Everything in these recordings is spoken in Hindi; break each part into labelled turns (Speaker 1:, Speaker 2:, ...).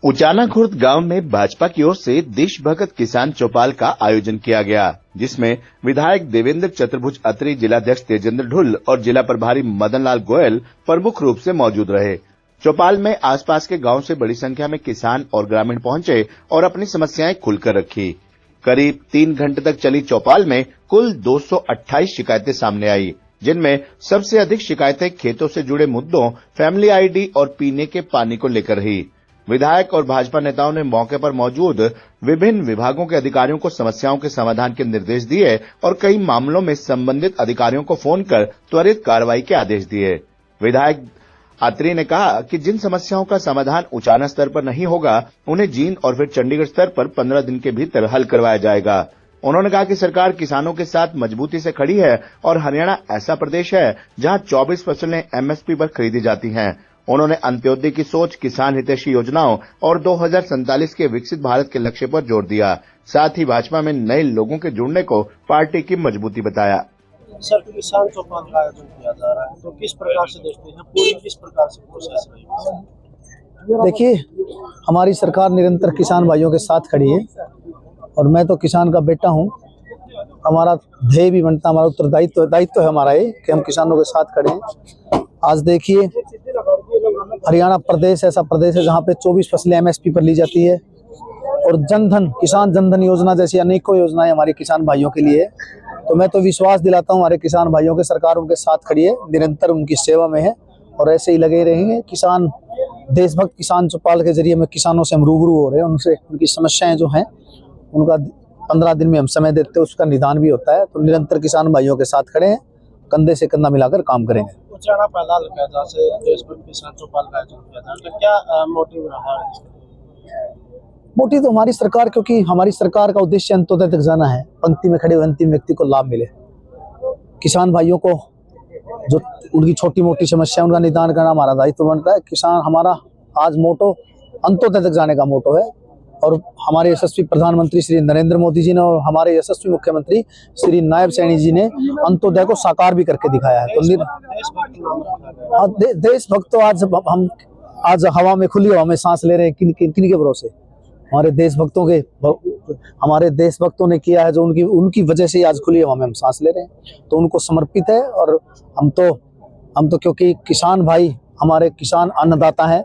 Speaker 1: उचाना खुर्द गांव में भाजपा की ओर से देशभक्त किसान चौपाल का आयोजन किया गया, जिसमें विधायक देवेंद्र चतुर्भुज अत्री, जिलाध्यक्ष तेजेंद्र ढुल और जिला प्रभारी मदन लाल गोयल प्रमुख रूप से मौजूद रहे। चौपाल में आसपास के गांव से बड़ी संख्या में किसान और ग्रामीण पहुंचे और अपनी समस्याएं खुलकर रखी। करीब 3 घंटे तक चली चौपाल में कुल 228 शिकायतें सामने आई, जिनमें सबसे अधिक शिकायतें खेतों से जुड़े मुद्दों, फैमिली आईडी और पीने के पानी को लेकर रही। विधायक और भाजपा नेताओं ने मौके पर मौजूद विभिन्न विभागों के अधिकारियों को समस्याओं के समाधान के निर्देश दिए और कई मामलों में संबंधित अधिकारियों को फोन कर त्वरित कार्रवाई के आदेश दिए। विधायक अत्री ने कहा कि जिन समस्याओं का समाधान उचाना स्तर पर नहीं होगा, उन्हें जींद और फिर चंडीगढ़ स्तर पर 15 दिन के भीतर हल करवाया जाएगा। उन्होंने कहा कि सरकार किसानों के साथ मजबूती से खड़ी है और हरियाणा ऐसा प्रदेश है जहां 24 फसलें एमएसपी पर खरीदी जाती हैं। उन्होंने अंत्योदय की सोच, किसान हितैषी योजनाओं और 2047 के विकसित भारत के लक्ष्य पर जोर दिया। साथ ही भाजपा में नए लोगों के जुड़ने को पार्टी की मजबूती बताया।
Speaker 2: सर, किसान चौपाल का आयोजन किया जा रहा है, तो किस प्रकार से देखते हैं, पूरी किस प्रकार से प्रोसेस रहेगी?
Speaker 3: देखिए, हमारी सरकार निरंतर किसान भाइयों के साथ खड़ी है और मैं तो किसान का बेटा हूं। हमारा ध्येय भी बनता, हमारा दायित्व है हमारा ये कि हम किसानों के साथ खड़े हैं। आज देखिए, हरियाणा प्रदेश ऐसा प्रदेश है जहाँ पे 24 फसलें एमएसपी पर ली जाती है और जनधन, किसान जनधन योजना जैसी अनेकों योजनाएं हमारे किसान भाइयों के लिए है। तो मैं तो विश्वास दिलाता हूँ हमारे किसान भाइयों के, सरकार उनके साथ खड़ी है, निरंतर उनकी सेवा में है और ऐसे ही लगे रहेंगे। किसान देशभक्त किसान चौपाल के जरिए में किसानों से हम रूबरू हो रहे हैं, उनसे उनकी समस्याएं जो हैं उनका 15 दिन में हम समय देते हैं, उसका निदान भी होता है। तो निरंतर किसान भाइयों के साथ खड़े हैं, कंधे से कंधा मिलाकर काम करेंगे।
Speaker 2: उचाना पहला लगा जैसे देशभक्त किसान चौपाल का आयोजन किया था, तो क्या मोटिव रहा है?
Speaker 3: मोटिव तो हमारी सरकार, क्योंकि हमारी सरकार का उद्देश्य अंत्योदय तक जाना है, पंक्ति में खड़े हुए अंतिम व्यक्ति को लाभ मिले। किसान भाइयों को जो उनकी छोटी मोटी समस्या उनका निदान करना हमारा दायित्व बनता है। किसान हमारा आज मोटो अंत्योदय तक जाने का मोटो है और हमारे यशस्वी प्रधानमंत्री श्री नरेंद्र मोदी जी ने और हमारे यशस्वी मुख्यमंत्री श्री नायब सैनी जी ने अंत्योदय को साकार भी करके दिखाया है। तो देशभक्त तो आज हवा में, खुली हवा में सांस ले रहे हैं। किन के भरोसे? हमारे देशभक्तों ने किया है जो उनकी वजह से आज खुली हवा में हम सांस ले रहे हैं। तो उनको समर्पित है और हम तो क्योंकि किसान भाई हमारे किसान अन्नदाता हैं,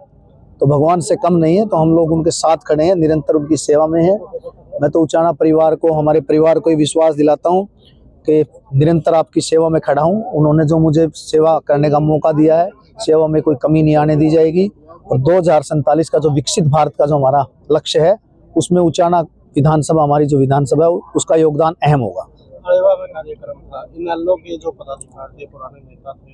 Speaker 3: तो भगवान से कम नहीं है, तो हम लोग उनके साथ खड़े हैं, निरंतर उनकी सेवा में हैं। मैं तो उचाना परिवार को, हमारे परिवार को विश्वास दिलाता हूं कि निरंतर आपकी सेवा में खड़ा हूं। उन्होंने जो मुझे सेवा करने का मौका दिया है, सेवा में कोई कमी नहीं आने दी जाएगी और 2047 का जो विकसित भारत का जो हमारा लक्ष्य है, उसमें उचाना विधानसभा, हमारी जो विधानसभा है, उसका योगदान अहम होगा।
Speaker 2: कार्यक्रम था, इन के जो पदाधिकारी थे, पुराने नेता थे।